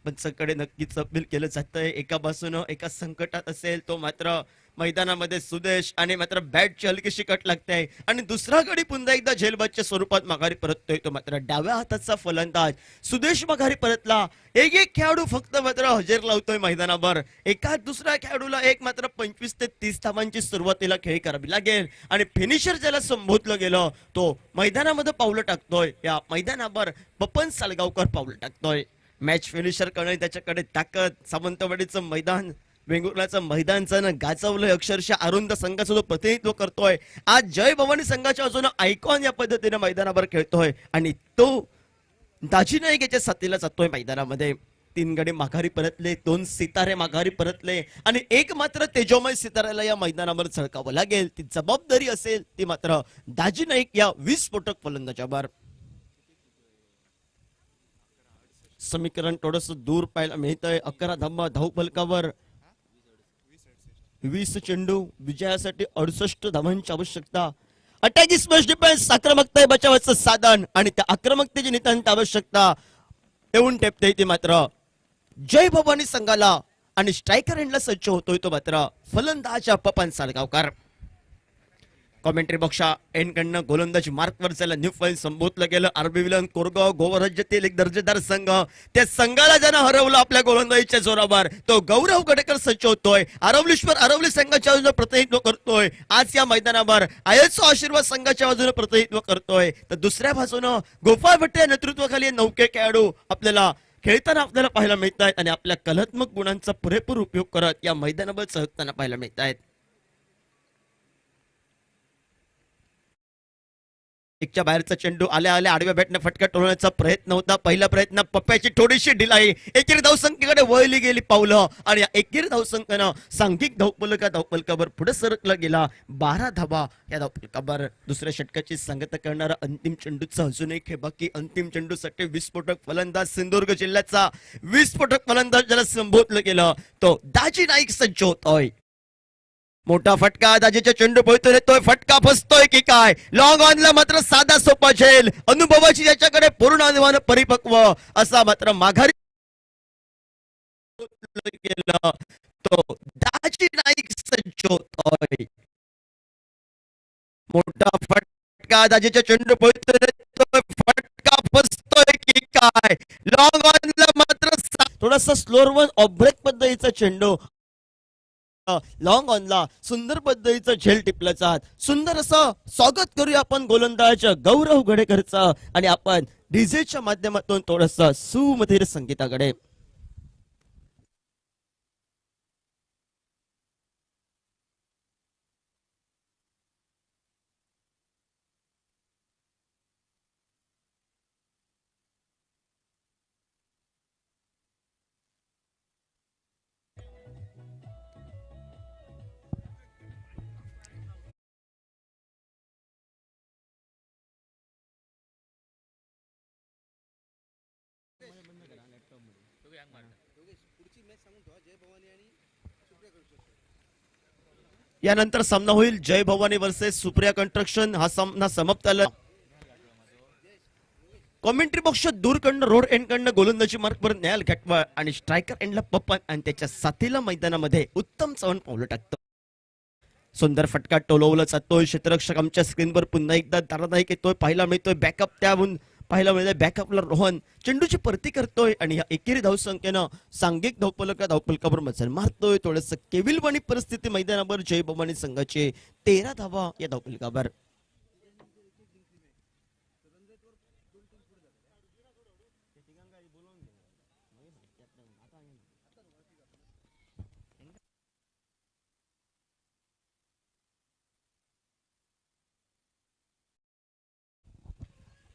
पंचांकडे नक्कीच अपील केलं जातंय. एका बाजूनं एका संकटात असेल तो मात्र मैदानामध्ये सुदेश आणि मात्र बॅटची हलकीशी कट लागते आणि दुसरा गडी पुन्हा एकदा झेलबादच्या स्वरूपात माघारी परततोय तो मात्र डाव्या हाताचा फलंदाज सुदेश माघारी परतला. एक खेळाडू फक्त मात्र हजेर लावतोय मैदानावर. एका दुसऱ्या खेळाडूला एक मात्र 25 ते 30 धावांची सुरुवातीला खेळी करावी लागेल आणि फिनिशर ज्याला संबोधलं गेलं तो मैदानामध्ये पावलं टाकतोय. या मैदानावर बपन सालगावकर पावलं टाकतोय. मॅच फिनिशर करणे त्याच्याकडे ताकद. सावंतवाडीचं मैदान वेंगुर्ल्याचं मैदानचं गाजवलंय. अक्षरशः अरुंद संघाचं जो प्रतिनिधित्व करतोय आज जय भवानी संघाच्या अजून आयकॉन या पद्धतीने मैदानावर खेळतोय आणि तो दाजी नाईक याच्या साथीला जातोय मैदानामध्ये. 3 गडी माघारी परतले. 2 सितारे माघारी परतले आणि एक मात्र तेजोमय सिताऱ्याला या मैदानावर झळकावं लागेल. ती जबाबदारी असेल ती मात्र दाजी नाईक या 20 स्फोटक फलंदाजावर. समीकरण थोडस दूर पाहायला मिळतंय. 11 धावा धावफलकावर. 20 चेंडू विजयासाठी 68 धावांची आवश्यकता. अटॅकिंग स्मॅश डिफेन्स आक्रमकता बचावाचं साधन आणि त्या आक्रमकतेची नितांत आवश्यकता येऊन टेपते ती मात्र जय भवानी संघाला आणि स्ट्रायकर एंडला सज्ज होतोय तो मात्र फलंदाज पपन सालगावकर. कॉमेंट्री बॉक्सच्या एंडकडनं गोलंदाज मार्कवर त्याला न्यू फाईल संबोधलं गेलं. आरबी विलन कोरगाव गोवराज्यातील एक दर्जेदार संघ त्या संघाला ज्यानं हरवलं आपल्या गोलंदाजीच्या जोरावर तो गौरव गडेकर सज्ज होतोय. आरवली संघाच्या बाजूने प्रतिनिधित्व करतोय. आज या मैदानावर आयएसओ आशीर्वाद संघाच्या बाजूने प्रतिनिधित्व करतोय. तर दुसऱ्या बाजूनं गोपाळ भट्ट या नेतृत्वाखाली 9 खेळाडू आपल्याला खेळताना आपल्याला पाहायला मिळत आहेत आणि आपल्या कलात्मक गुणांचा पुरेपूर उपयोग करत या मैदानावर चहकताना पाहायला मिळत आहेत. एकच्या बाहेरचा चेंडू आल्या आडव्या बॅटने फटका टोलण्याचा प्रयत्न होता. पहिला प्रयत्न पप्प्याची थोडीशी ढिलाई. एकेरी धावसंख्येकडे वळली गेली पावलं आणि या एकेरी धावसंख्येनं सांघिक धावफलकावर पुढे सरकला गेला. 12 धावा या धावफलकावर. दुसऱ्या षटकाची सांगता करणारा अंतिम चेंडूचा अजून एक हे बाकी. अंतिम चेंडूसाठी विस्फोटक फलंदाज सिंधुदुर्ग जिल्ह्याचा विस्फोटक फलंदाज ज्याला संबोधलं गेलं तो दाजी नाईक सज्ज होतोय. मोठा फटका दाजीच्या चेंडू पळतोय. येतोय फटका फसतोय की काय. लॉंग ऑनला मात्र साधा सोपा झेल. अनुभवाची ज्याच्याकडे पूर्ण अनुभवानं परिपक्व असा मात्र माघारी गेला तो दाजी नाईक सज्ज होतोय. मोठा फटका दाजीच्या चेंडू पळतोय. फटका फसतोय की काय. लॉंग ऑनला मात्र थोडासा स्लोअर वन ऑफ ब्रेक पद्धतीचा चेंडू लॉंग ऑनला सुंदर पद्धतीचं झेल टिपलं जात. सुंदर असं स्वागत करूया आपण गोलंदाज गौरव गडेकरचं आणि आपण डीजेच्या माध्यमातून थोडस सुमधीर संगीताकडे. यानंतर सामना होईल जय भवानी वर्सेस सुप्रिया कंस्ट्रक्शन. हा सामना समाप्त झाला. कॉमेंट्री बॉक्सच्या दूरकडनं रोड एंडकडनं गोलंदाजी मार्कवर न्याल घाटवाळ आणि स्ट्रायकर एंडला पप्पन आणि त्याच्या साथीला मैदानामध्ये उत्तम चव्हाण पावलं टाकतं. सुंदर फटका टोलवला जातोय. क्षेत्ररक्षक आमच्या स्क्रीनवर पुन्हा एकदा धारादायक येतोय, पाहायला मिळतोय. बॅकअप त्याहून पाहायला मिळतोय. बॅकअपला रोहन चेंडूची परती करतोय आणि या एकेरी धावसंख्येनं सांघिक धावफलकावर मजल मारतोय. थोडस केविलवाणी परिस्थिती मैदानावर जय भवानी संघाचे 13 धावा या धावफलकावर.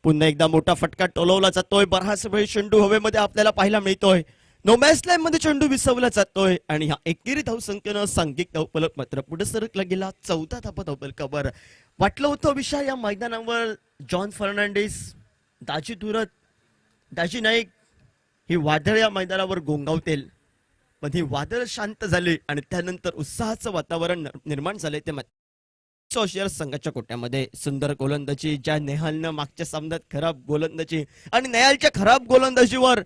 पुन्हा एकदा मोठा फटका टोलवला जातोय. बराच वेळ चेंडू हवेमध्ये आपल्याला पाहायला मिळतोय. नो मॅच लाईन मध्ये चेंडू विसवला जातोय आणि ह्या एकेरी धावसंख्येनं सांघिक धावफलक मात्र पुढे सरकला गेला. 14 धावा धावफलकावर. वाटलं होतं विषय या मैदानावर जॉन फर्नांडिस, दाजी धुरत, दाजी नाईक ही वादळ या मैदानावर गोंगावतील, पण ही वादळ शांत झाली आणि त्यानंतर उत्साहाचं वातावरण निर्माण झाले. ते शहर संघाच्या कोट्यामध्ये सुंदर गोलंदाजी, ज्या नेहालनं मागच्या सामन्यात खराब गोलंदाजी आणि नेहालच्या खराब गोलंदाजीवर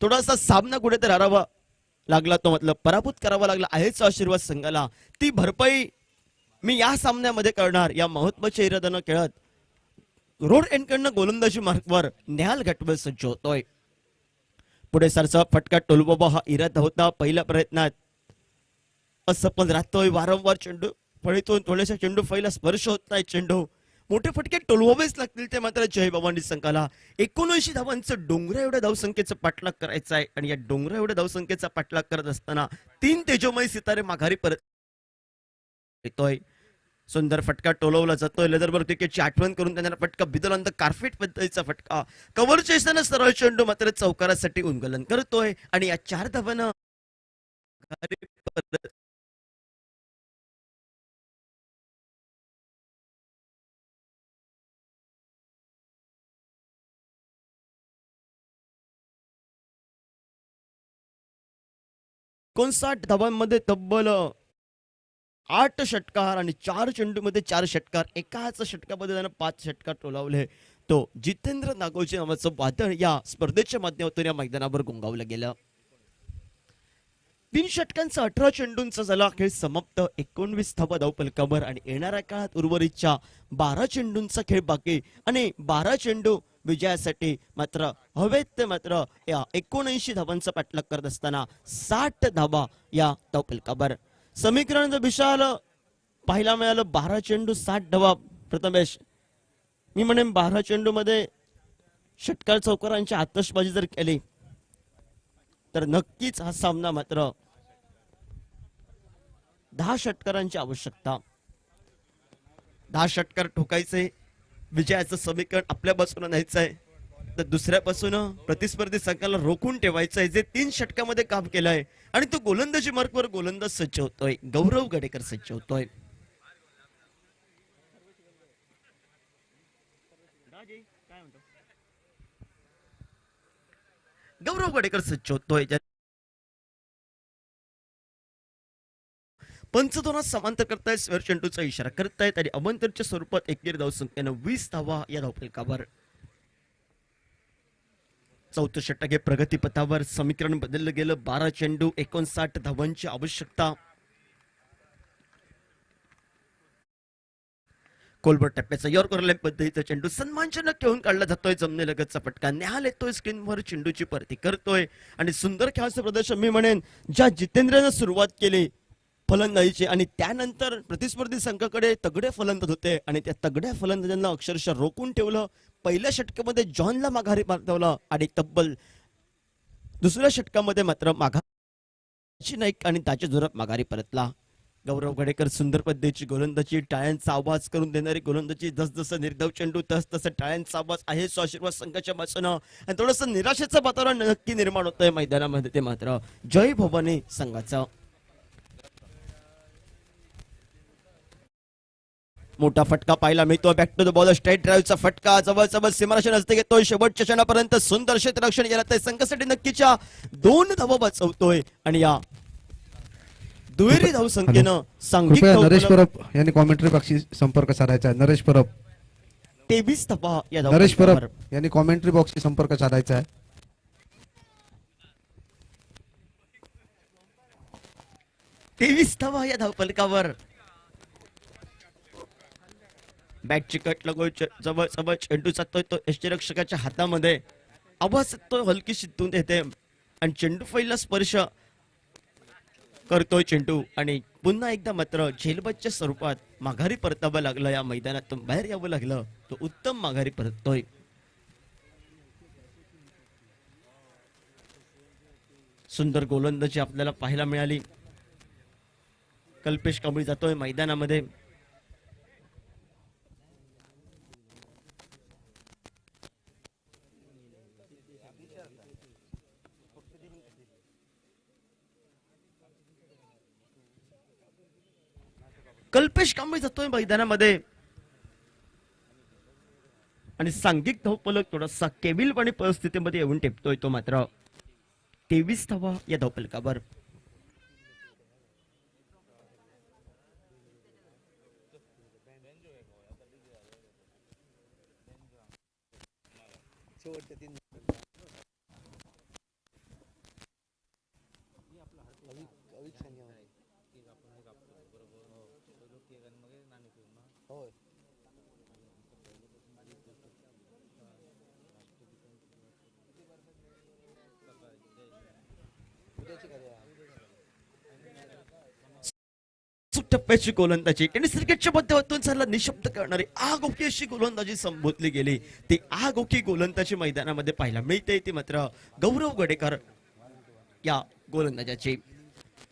थोडासा सामना कुठेतरी हरावा लागला, तो मतलब पराभूत करावा लागला आहेच आशीर्वाद संघाला. ती भरपाई मी या सामन्यामध्ये करणार या महत्वाच्या इराद्यानं खेळत रोड एंडकडनं गोलंदाजी मार्कवर नेहाल घाटवाळ सज्ज होतोय. पुढे सरचा फटका टोलबाबा हा इरादा होता. पहिल्या प्रयत्नात असफल राहतोय. वारंवार चेंडू फळीतून थोड्याशा चेंडू फळीला स्पर्श होत नाही. चेंडू मोठे फटके टोलवावेच लागतील ते मात्र जय भवानी संघाला. 79 धावांचं डोंगरा एवढ्या धावसंख्येचं पाठलाग करायचं आहे आणि या डोंगरा एवढ्या धावसंख्येचा पाठलाग करत असताना 3 तेजोमय सितारे माघारी परत येतोय. सुंदर फटका टोलवला जातोय. लेदरबर्ग क्रिकेटची आठवण करून त्यांना फटका बिदल ऑन द कार्पेट पद्धतीचा फटका. कव्हर चेसताना सरळ चेंडू मात्र चौकारासाठी उंगलन करतोय आणि या 4 धावांना ...59 धावांमध्ये तब्बल 8 षटकार आणि 4 चेंडूमध्ये 4 षटकार. एकाच षटकामध्ये त्यानं 5 षटकार टोलावले. तो जितेंद्र नागोजी नावाचं वादळ या स्पर्धेच्या माध्यमातून या मैदानावर गुंगावलं गेलं. 3 षटकांचा 18 चेंडूंचा झाला खेळ समाप्त. 19 धावा धावफलकावर आणि येणाऱ्या काळात उर्वरितच्या 12 चेंडूंचा खेळ बाकी आणि 12 चेंडू विजयासाठी मात्र हवेत. ते मात्र या 79 धावांचा पाठलाग करत असताना 60 धावा या धावफलकावर. समीकरण विशाल पाहायला मिळालं. 12 चेंडू 60 धावा. प्रथमेश, मी म्हणेन 12 चेंडू मध्ये षटकार चौकारांची आतषबाजी जर केली तर नक्कीच हा सामना मात्र 10 षटकारांची आवश्यकता. 10 षटकार ठोकायचे, विजयाचं समीकरण आपल्या बाजूने न्यायचं आहे, तर दुसऱ्या बाजूने प्रतिस्पर्धी संघाला रोखून ठेवायचं आहे. जे 3 षटकामध्ये काम केलंय आणि तो गोलंदाजी मार्कवर गोलंदाज सज्ज होतोय. गौरव गडेकर सज्ज होतोय. गौरव गडेकर सज्ज होतोय. पंचदोनात समांतर करतायत, स्वेअर चेंडूचा इशारा करतायत आणि अमंतरच्या स्वरूपात एकेरी धावसंख्येनं 20 धावा या धावफलकावर. चौथं षटक हे प्रगतीपथावर. समीकरण बदललं गेलं. 12 चेंडू 59 धावांची आवश्यकता. कोलबर टप्प्याचा यॉर्कर लॅम्प पद्धतीचा चेंडू सन्मानजनक खेळून काढला जातोय. जमनेलगतचा फटका. नेहाल येतोय स्क्रीनवर, चेंडूची परती करतोय आणि सुंदर खेळाचं प्रदर्शन मी म्हणेन ज्या जितेंद्रनं सुरुवात केली फलंदाजीची आणि त्यानंतर प्रतिस्पर्धी संघाकडे तगडे फलंदाज होते आणि त्या तगड्या फलंदाजांना अक्षरशः रोखून ठेवलं. पहिल्या षटकामध्ये जॉनला माघारी पाठवलं आणि तब्बल दुसऱ्या षटकामध्ये मात्र माघारी नाईक आणि त्याच्या जोरात माघारी परतला. गौरव गडेकर सुंदर पद्धतीची गोलंदाजी, टाळ्यांचा आवाज करून देणारी गोलंदाजी. जसजसं निर्धाव चेंडू तसतसं टाळ्यांचा आवाज आहे आशीर्वाद संघाच्या बाजूनं आणि थोडंसं निराशेचं वातावरण नक्की निर्माण होतंय मैदानामध्ये. ते मात्र जय भवानी संघाचं. मोठा फटका पाहायला मिळतो. Back to the ball, straight ड्राईव्हचा फटका जवळ सीमारेषा नसते घेतोय. शेवटच्या क्षणापर्यंत सुंदर क्षेत्ररक्षण गेलं. संघासाठी नक्कीच्या 2 धावा वाचवतोय आणि या दुहेरी धावसंख्येनं सांघिक नरेश परब यांनी कॉमेंट्री पक्षी संपर्क साधायचा. नरेश परब 23 धावा या नरेश धावफलकावर. परब यांनी कॉमेंट्री बॉक्सशी संपर्क साधायचा आहे. 23 धावा या धावफलकावर. बॅट चिकट लगोय जवळ जवळ चेंडू जातोय तो यष्टीरक्षकाच्या हातामध्ये. आवाज तो हलकी शितून येते आणि चेंडू फैला स्पर्श करतोय चेंडू आणि पुन्हा एकदा मात्र झेलबतच्या स्वरूपात माघारी परतावं लागलं. या मैदानातून बाहेर यावं लागलं. तो उत्तम माघारी परततोय. सुंदर गोलंदाजी आपल्याला पाहायला मिळाली. कल्पेश कांबळी जातोय मैदानामध्ये. कल्पेश कांबळे जातोय मैदानामध्ये आणि सांघिक धावफलक थोडासा केविलवाणी परिस्थितीमध्ये येऊन टेपतोय तो मात्र. 23 धावा या धावफलकावर. टप्प्याची गोलंदाजी टेनिस क्रिकेटच्या माध्यमातून झाला निशब्द करणारी आगोकी अशी गोलंदाजी संबोधली गेली. ती आगोकी गोलंदाजी मैदानामध्ये पाहायला मिळते. ती मात्र गौरव गडेकर या गोलंदाजाची.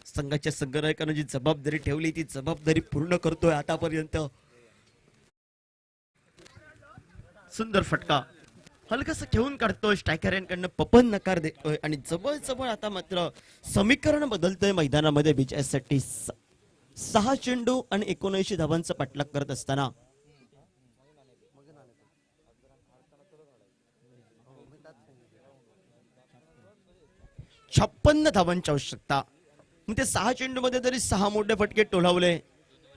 संघाच्या संघनायकानं जी जबाबदारी ठेवली ती जबाबदारी पूर्ण करतोय आतापर्यंत. सुंदर फटका हलकासा घेऊन काढतोय स्ट्रायकर यांकडनं. पपन नकार देतोय आणि जवळ जवळ आता मात्र समीकरण बदलतंय मैदानामध्ये विजयासाठी. 6 चेंडू आणि 79 धावांचा पाठलाग करत असताना 56 धावांची आवश्यकता. मग ते 6 चेंडू मध्ये जरी 6 मोठे फटके टोलावले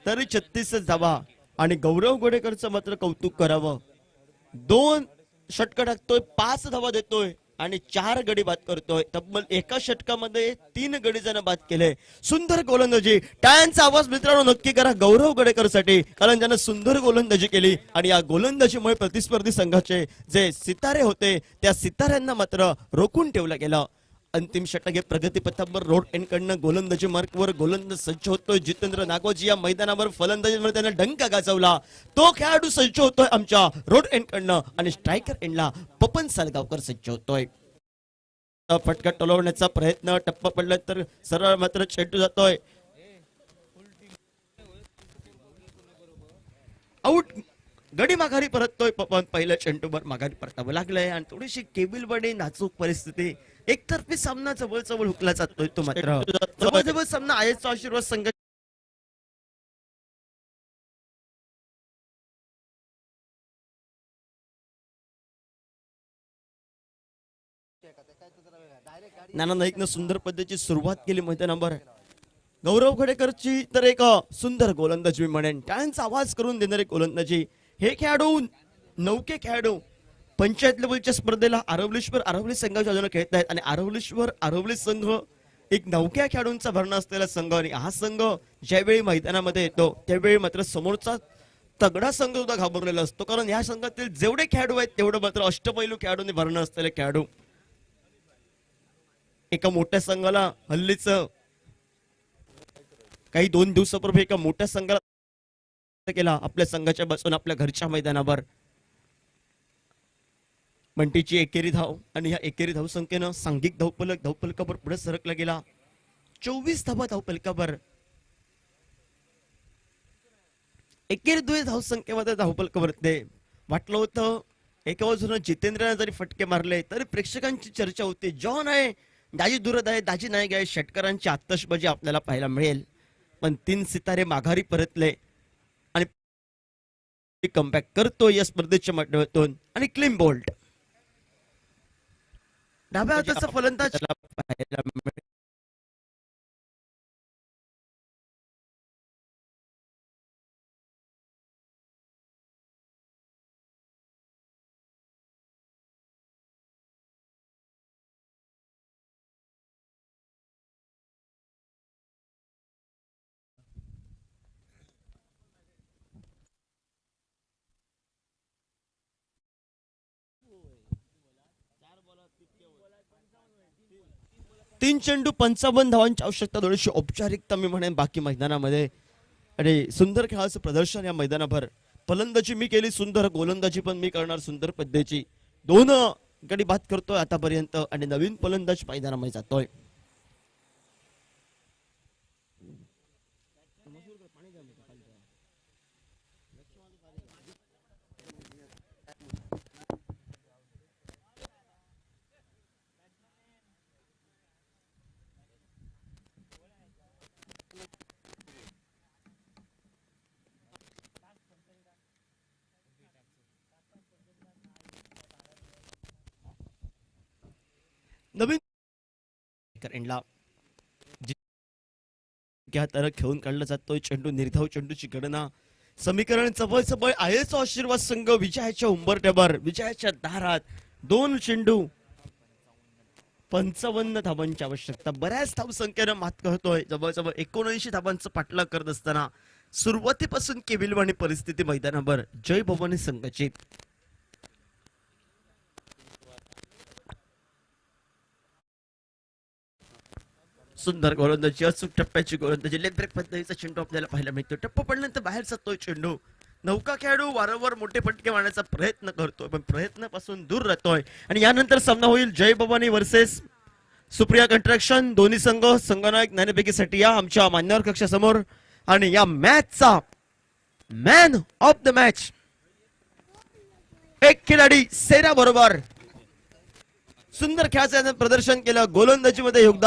तरी 36 धावा. आणि गौरव गोडेकरचं मात्र कौतुक करावं. 2 षटकं टाकतोय, 5 धावा देतोय आणि 4 गडी बाद करतोय. तब्बल एका षटकामध्ये 3 गडी जण बाद केले. सुंदर गोलंदाजी. टाळ्यांचा आवाज मित्रांनो नक्की करा गौरव गडेकरसाठी, कारण त्यानं सुंदर गोलंदाजी केली आणि या गोलंदाजीमुळे प्रतिस्पर्धी संघाचे जे सितारे होते त्या सिताऱ्यांना मात्र रोखून ठेवलं गेलं. अंतिम षटक हे प्रगतीपथावर रोड एंड कडनं गोलंदाजी मार्कवर गोलंदाज सज्ज होतोय. जितेंद्र नागोजी या मैदानावर फलंदाजीमध्ये त्याने डंका गाजवला. तो खेळाडू सज्ज होतोय आमच्या रोड एंड कडनं आणि स्ट्रायकर एंडला पपन सालगावकर सज्ज होतोय. फटका टोलवण्याचा प्रयत्न, टप्पा पडला तर सरळ मात्र चेंडू जातोय आउट. गडी माघारी परततोय पपन. पहिल्या चेंडूवर माघारी परतावं लागलंय आणि थोडीशी केबिलवाडी नाजूक परिस्थिती. एकतर्फी सामना जवळ जवळ हुकला जातोय तो मात्र. जवळ सामना आयचा आशीर्वाद संघ नाना नाईकनं सुंदर पद्धतीची सुरुवात केली मैदानावर. गौरव गडेकरची तर एक सुंदर गोलंदाजी म्हणेन. टाळ्यांचा आवाज करून देणारे गोलंदाजी. हे खेळाडू नौके खेळाडू पंचायत लेवलच्या स्पर्धेला आरवली संघाच्या बाजूने खेळत आहेत आणि आरवली संघ एक नौक्या खेळाडूंचा भरणा असलेला संघ. आणि हा संघ ज्यावेळी मैदानामध्ये येतो त्यावेळी मात्र समोरचा तगडा संघ सुद्धा घाबरलेला असतो, कारण या संघातील जेवढे खेळाडू आहेत तेवढं मात्र अष्टपैलू खेळाडूंनी भरणा असलेले खेळाडू. एका मोठ्या संघाला हल्लीच काही 2 दिवसापूर्वी एका मोठ्या संघाला केला आपल्या संघाच्या बसून आपल्या घरच्या मैदानावर. बंटीची एकेरी धाव आणि या एकेरी धावसंख्येनं सांघिक धावफलकावर पुढे सरकला गेला. 24 धावा धावफलकावर. एकेरी 2 धावसंख्येमध्ये धावफलकावर ते वाटलं होतं. एका बाजूने जितेंद्रने जरी फटके मारले तरी प्रेक्षकांची चर्चा होती. जॉन आहे, दाजी दुरद आहे, दाजी नाईक आहे, षटकारांची आतषबाजी आपल्याला पाहायला मिळेल. पण 3 सितारे माघारी परतले आणि कमबॅक करतो या स्पर्धेच्या माध्यमातून आणि क्लीन बोल्ट. डाव्या हाताचा फलंदाज पाहायला मिळेल. 3 चेंडू 55 धावांची आवश्यकता, थोडीशी औपचारिकता मी म्हणेन बाकी मैदानामध्ये. आणि सुंदर खेळाचं प्रदर्शन या मैदानाभर. फलंदाजी मी केली सुंदर, गोलंदाजी पण मी करणार सुंदर पद्धतीची. 2 गडी बाद करतोय आतापर्यंत आणि नवीन फलंदाज मैदानामध्ये जातोय. नवीन एंडला तर खेळून काढला जातोय चेंडू. निर्धाव चेंडूची गणना समीकरण चबळ आहेच. आशीर्वाद संघ विजयाच्या उंबरठ्यावर, विजयाच्या दारात. 2 चेंडू 55 धावांची आवश्यकता. बऱ्याच धावसंख्येनं मात करतोय. जवळजवळ 79 धावांचं पाठलाग करत असताना सुरुवातीपासून केविलवाणी परिस्थिती मैदानावर जय भवानी संघाची. सुंदर गोलंदाजी, अचूक टप्प्याची गोलंदाजी, लेग ब्रेक पद्धतीचा चेंडू आपल्याला पाहायला मिळतो. टप्पा पडल्यानंतर बाहेर जातोय चेंडू. नौका खेळाडू वारंवार मोठे फटके मारण्याचा प्रयत्न करतोय पण प्रयत्नापासून दूर राहतोय. आणि यानंतर सामना होईल जय भवानी वर्सेस सुप्रिया कंस्ट्रक्शन. दोन्ही संघ संघनायक नाणेफेकीसाठी या आमच्या मान्यवर कक्षासमोर. आणि या मॅचचा मॅन ऑफ द मॅच एक खिलाडी सेरा बरोबर सुंदर खेळाचं प्रदर्शन केलं. गोलंदाजीमध्ये योगदान